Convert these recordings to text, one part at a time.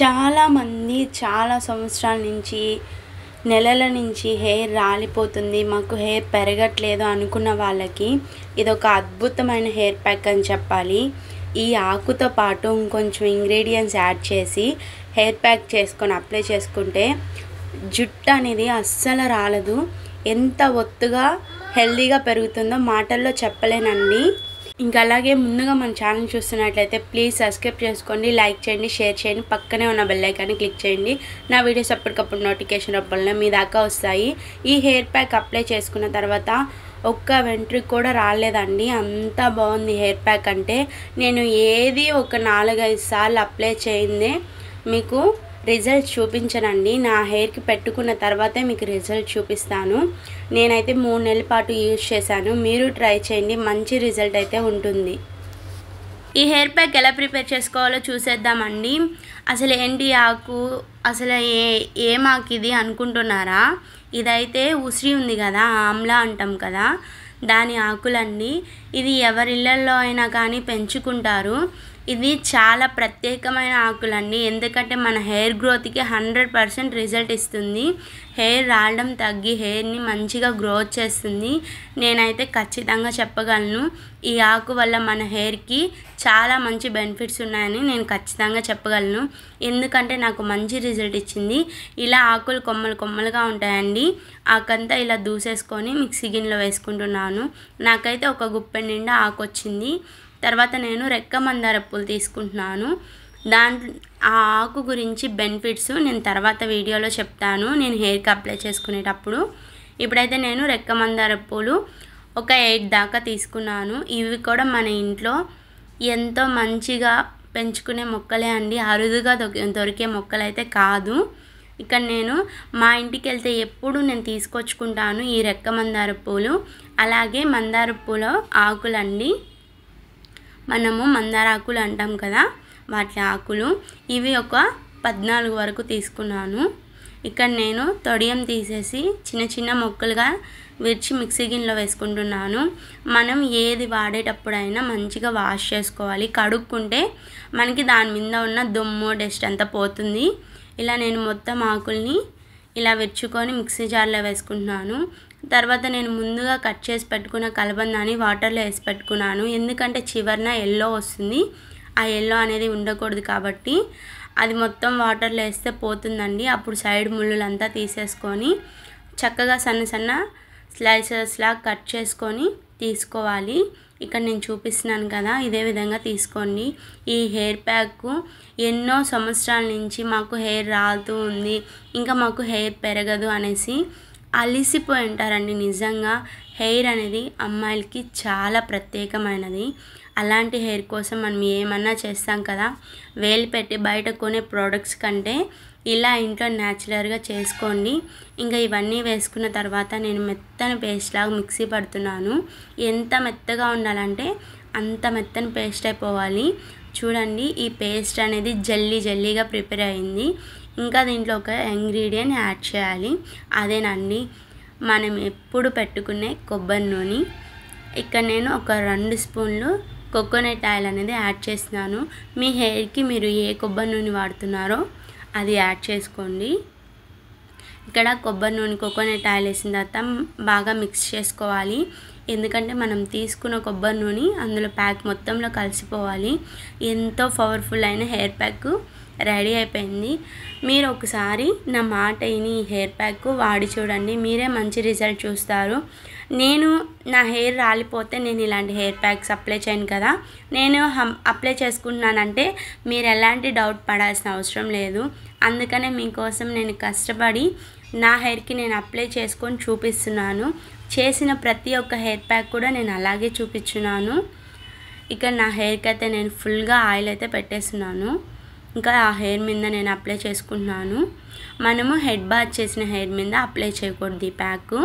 చాలామంది చాలా సంవత్సరాల నుంచి నెలల నుంచి హెయిర్ రాలిపోతుంది, మాకు హెయిర్ పెరగట్లేదు అనుకున్న వాళ్ళకి ఇదొక అద్భుతమైన హెయిర్ ప్యాక్ అని చెప్పాలి. ఈ ఆకుతో పాటు ఇంకొంచెం ఇంగ్రీడియంట్స్ యాడ్ చేసి హెయిర్ ప్యాక్ చేసుకొని అప్లై చేసుకుంటే జుట్టు అనేది అస్సలు రాలదు. ఎంత ఒత్తుగా హెల్దీగా పెరుగుతుందో మాటల్లో చెప్పలేనండి. ఇంకా అలాగే ముందుగా మన ఛానల్ చూస్తున్నట్లయితే ప్లీజ్ సబ్స్క్రైబ్ చేసుకోండి, లైక్ చేయండి, షేర్ చేయండి, పక్కనే ఉన్న బెల్ ఐకాన్ని క్లిక్ చేయండి. నా వీడియోస్ అప్పటికప్పుడు నోటిఫికేషన్ రూపంలో మీ దాకా వస్తాయి. ఈ హెయిర్ ప్యాక్ అప్లై చేసుకున్న తర్వాత ఒక్క వెంట్రుక కూడా రాలేదండి. అంత బాగుంది హెయిర్ ప్యాక్. అంటే నేను ఏది ఒక 4-5 సార్లు అప్లై చేయిందే మీకు రిజల్ట్ చూపించనండి. నా హెయిర్కి పెట్టుకున్న తర్వాతే మీకు రిజల్ట్ చూపిస్తాను. నేనైతే 3 నెలల పాటు యూజ్ చేశాను. మీరు ట్రై చేయండి, మంచి రిజల్ట్ అయితే ఉంటుంది. ఈ హెయిర్ ప్యాక్ ఎలా ప్రిపేర్ చేసుకోవాలో చూసేద్దామండి. అసలు ఏంటి ఆకు, అసలు ఏం ఆకు ఇది అనుకుంటున్నారా? ఇదైతే ఉసిరి ఉంది కదా, ఆమ్లా అంటాం కదా, దాని ఆకులండి. ఇది ఎవరిళ్ళల్లో అయినా కానీ పెంచుకుంటారు. ఇది చాలా ప్రత్యేకమైన ఆకులండి. ఎందుకంటే మన హెయిర్ గ్రోత్కి 100% రిజల్ట్ ఇస్తుంది. హెయిర్ రావడం తగ్గి హెయిర్ని మంచిగా గ్రోత్ చేస్తుంది. నేనైతే ఖచ్చితంగా చెప్పగలను, ఈ ఆకు వల్ల మన హెయిర్కి చాలా మంచి బెనిఫిట్స్ ఉన్నాయని నేను ఖచ్చితంగా చెప్పగలను. ఎందుకంటే నాకు మంచి రిజల్ట్ ఇచ్చింది. ఇలా ఆకులు కొమ్మలు కొమ్మలుగా ఉంటాయండి. ఆకంతా ఇలా దూసేసుకొని మిక్సీ గిన్నెలో వేసుకుంటున్నాను. నాకైతే ఒక గుప్పె నిండా ఆకు వచ్చింది. తర్వాత నేను రెక్క మందార పూలు తీసుకుంటున్నాను. ఆ ఆకు గురించి బెనిఫిట్స్ నేను తర్వాత వీడియోలో చెప్తాను, నేను హెయిర్కి అప్లై చేసుకునేటప్పుడు. ఇప్పుడైతే నేను రెక్క మందార పూలు ఒక 8 దాకా తీసుకున్నాను. ఇవి కూడా మన ఇంట్లో ఎంతో మంచిగా పెంచుకునే మొక్కలే అండి, అరుదుగా దొరికే మొక్కలు అయితే కాదు. ఇక్కడ నేను మా ఇంటికి వెళ్తే ఎప్పుడు నేను తీసుకొచ్చుకుంటాను ఈ రెక్క మందార పూలు. అలాగే మందార పూల ఆకులండి, మనము మందార ఆకులు అంటాం కదా, వాటి ఆకులు. ఇవి ఒక 14 వరకు తీసుకున్నాను. ఇక్కడ నేను తొడియం తీసేసి చిన్న చిన్న ముక్కలుగా విరిచి మిక్సీ గిన్నెలో వేసుకుంటున్నాను. మనం ఏది వాడేటప్పుడైనా మంచిగా వాష్ చేసుకోవాలి. కడుక్కుంటే మనకి దాని మీద ఉన్న దుమ్ము డస్ట్ అంతా పోతుంది. ఇలా నేను మొత్తం ఆకుల్ని ఇలా విరుచుకొని మిక్సీ జార్లో వేసుకుంటున్నాను. తర్వాత నేను ముందుగా కట్ చేసి పెట్టుకున్న కలబందాన్ని వాటర్లో వేసి పెట్టుకున్నాను. ఎందుకంటే చివరిన ఎల్లో వస్తుంది, ఆ ఎల్లో అనేది ఉండకూడదు కాబట్టి అది మొత్తం వాటర్లో వేస్తే పోతుందండి. అప్పుడు సైడ్ ముళ్ళులంతా తీసేసుకొని చక్కగా సన్న సన్న స్లైసెస్లా కట్ చేసుకొని తీసుకోవాలి. ఇక్కడ నేను చూపిస్తున్నాను కదా, ఇదే విధంగా తీసుకోండి. ఈ హెయిర్ ప్యాక్ ఎన్నో సంవత్సరాల నుంచి మాకు హెయిర్ రాలుతూ ఉంది, ఇంకా మాకు హెయిర్ పెరగదు అనేసి అలిసిపోయి ఉంటారండి. నిజంగా హెయిర్ అనేది అమ్మాయిలకి చాలా ప్రత్యేకమైనది. అలాంటి హెయిర్ కోసం మనం ఏమన్నా చేస్తాం కదా, వేలు పెట్టి బయట కొనే ప్రోడక్ట్స్ కంటే ఇలా ఇంట్లో న్యాచురల్గా చేసుకోండి. ఇంకా ఇవన్నీ వేసుకున్న తర్వాత నేను మెత్తని పేస్ట్ లాగా మిక్సీ పడుతున్నాను. ఎంత మెత్తగా ఉండాలంటే అంత మెత్తని పేస్ట్ అయిపోవాలి. చూడండి, ఈ పేస్ట్ అనేది జల్లీగా ప్రిపేర్ అయింది. ఇంకా దీంట్లో ఒక ఇంగ్రీడియంట్ యాడ్ చేయాలి, అదేనండి మనం ఎప్పుడు పెట్టుకునే కొబ్బరి నూనె. ఇక్కడ నేను ఒక 2 స్పూన్లు కోకోనట్ ఆయిల్ అనేది యాడ్ చేస్తున్నాను. మీ హెయిర్కి మీరు ఏ కొబ్బరి నూనె వాడుతున్నారో అది యాడ్ చేసుకోండి. ఇక్కడ కొబ్బరి నూనె కోకోనట్ ఆయిల్ వేసిన తర్వాత బాగా మిక్స్ చేసుకోవాలి. ఎందుకంటే మనం తీసుకున్న కొబ్బరి నూనె అందులో ప్యాక్ మొత్తంలో కలిసిపోవాలి. ఎంతో పవర్ఫుల్ అయిన హెయిర్ ప్యాక్ రెడీ అయిపోయింది. మీరు ఒకసారి నా మాట విని ఈ హెయిర్ ప్యాక్ వాడి చూడండి, మీరే మంచి రిజల్ట్ చూస్తారు. నేను నా హెయిర్ రాలిపోతే నేను ఇలాంటి హెయిర్ ప్యాక్స్ అప్లై చేయను కదా, నేను అప్లై చేసుకుంటున్నానంటే మీరు ఎలాంటి డౌట్ పడాల్సిన అవసరం లేదు. అందుకనే మీకోసం నేను కష్టపడి నా హెయిర్కి నేను అప్లై చేసుకొని చూపిస్తున్నాను. చేసిన ప్రతి ఒక్క హెయిర్ ప్యాక్ కూడా నేను అలాగే చూపించున్నాను. ఇక్కడ నా హెయిర్కి అయితే నేను ఫుల్గా ఆయిల్ అయితే పెట్టేస్తున్నాను. ఇంకా ఆ హెయిర్ మీద నేను అప్లై చేసుకుంటున్నాను. మనము హెడ్ బాత్ చేసిన హెయిర్ మీద అప్లై చేయకూడదు ఈ ప్యాక్.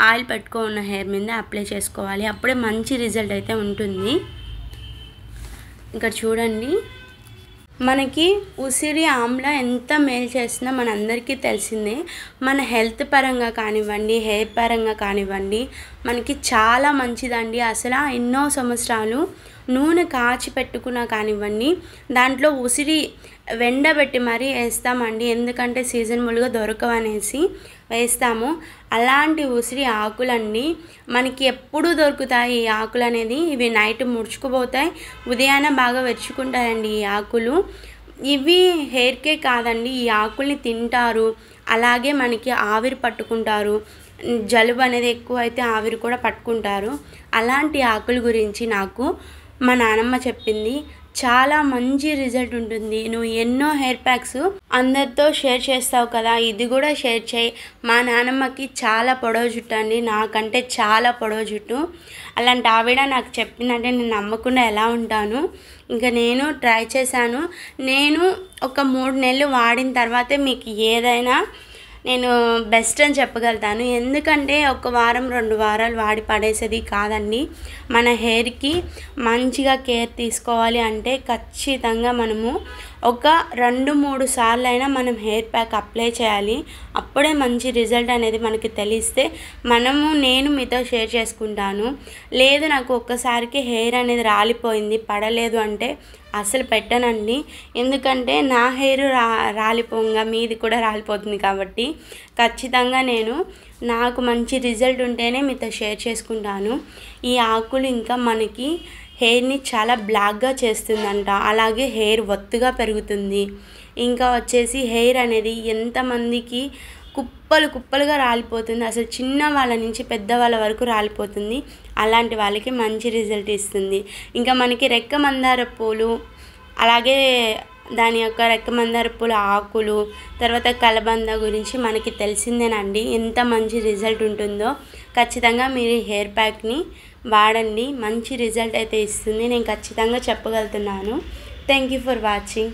ఆయిల్ పెట్టుకున్న హెయిర్ మీద అప్లై చేసుకోవాలి, అప్పుడే మంచి రిజల్ట్ అయితే ఉంటుంది. ఇక్కడ చూడండి, మనకి ఉసిరి ఆమ్లా ఎంత మేలు చేస్తుందో మనందరికీ తెలిసిందే. మన హెల్త్ పరంగా కానివ్వండి, హెయిర్ పరంగా కానివ్వండి, మనకి చాలా మంచిదండి. అసలు ఎన్నో సంవత్సరాలు నూనె కాచి పెట్టుకున్నా కానివ్వండి, దాంట్లో ఉసిరి వెండబెట్టి మరీ వేస్తామండి, ఎందుకంటే సీజనబుల్గా దొరకవనేసి వేస్తాము. అలాంటి ఉసిరి ఆకులండి మనకి ఎప్పుడు దొరుకుతాయి. ఈ ఆకులు అనేది ఇవి నైట్ ముడుచుకుపోతాయి, ఉదయాన బాగా వెచ్చుకుంటాయండి ఈ ఆకులు. ఇవి హెయిర్కే కాదండి, ఈ ఆకుల్ని తింటారు, అలాగే మనకి ఆవిరి పట్టుకుంటారు. జలుబు అనేది ఎక్కువ అయితే ఆవిరి కూడా పట్టుకుంటారు. అలాంటి ఆకుల గురించి నాకు మా నానమ్మ చెప్పింది. చాలా మంచి రిజల్ట్ ఉంటుంది. నువ్వు ఎన్నో హెయిర్ ప్యాక్స్ అందరితో షేర్ చేస్తావు కదా, ఇది కూడా షేర్ చేయి. మా నానమ్మకి చాలా పొడవు జుట్టు అండి, నాకంటే చాలా పొడవు జుట్టు. అలాంటి ఆవిడ నాకు చెప్పిందంటే నేను నమ్మకుండా ఎలా ఉంటాను. ఇంకా నేను ట్రై చేశాను. నేను ఒక 3 నెలలు వాడిన తర్వాతే మీకు ఏదైనా నేను బెస్ట్ అని చెప్పగలుగుతాను. ఎందుకంటే 1 వారం 2 వారాలు వాడి పడేసేది కాదండి. మన హెయిర్కి మంచిగా కేర్ తీసుకోవాలి అంటే ఖచ్చితంగా మనము ఒక 2-3 సార్లు అయినా మనం హెయిర్ ప్యాక్ అప్లై చేయాలి. అప్పుడే మంచి రిజల్ట్ అనేది మనకి తెలిస్తే నేను మీతో షేర్ చేసుకుంటాను. లేదు నాకు ఒక్కసారికి హెయిర్ అనేది రాలిపోయింది, పడలేదు అంటే అసలు పెట్టనండి. ఎందుకంటే నా హెయిర్ రాలిపోగా మీది కూడా రాలిపోతుంది కాబట్టి ఖచ్చితంగా నాకు మంచి రిజల్ట్ ఉంటేనే మీతో షేర్ చేసుకుంటాను. ఈ ఆకులు ఇంకా మనకి హెయిర్ని చాలా బ్లాక్గా చేస్తుందంట, అలాగే హెయిర్ ఒత్తుగా పెరుగుతుంది. ఇంకా వచ్చేసి హెయిర్ అనేది ఎంతమందికి కుప్పలుగా రాలిపోతుంది, అసలు చిన్న వాళ్ళ నుంచి పెద్దవాళ్ళ వరకు రాలిపోతుంది. అలాంటి వాళ్ళకి మంచి రిజల్ట్ ఇస్తుంది. ఇంకా మనకి రెక్క మందార పూలు, అలాగే దాని యొక్క రెక్క మందార పూల ఆకులు, తర్వాత కలబంద గురించి మనకి తెలిసిందేనండి. ఎంత మంచి రిజల్ట్ ఉంటుందో ఖచ్చితంగా మీరు హెయిర్ ప్యాక్ని వాడండి, మంచి రిజల్ట్ అయితే ఇస్తుంది, నేను ఖచ్చితంగా చెప్పగలుగుతున్నాను. Thank you for watching.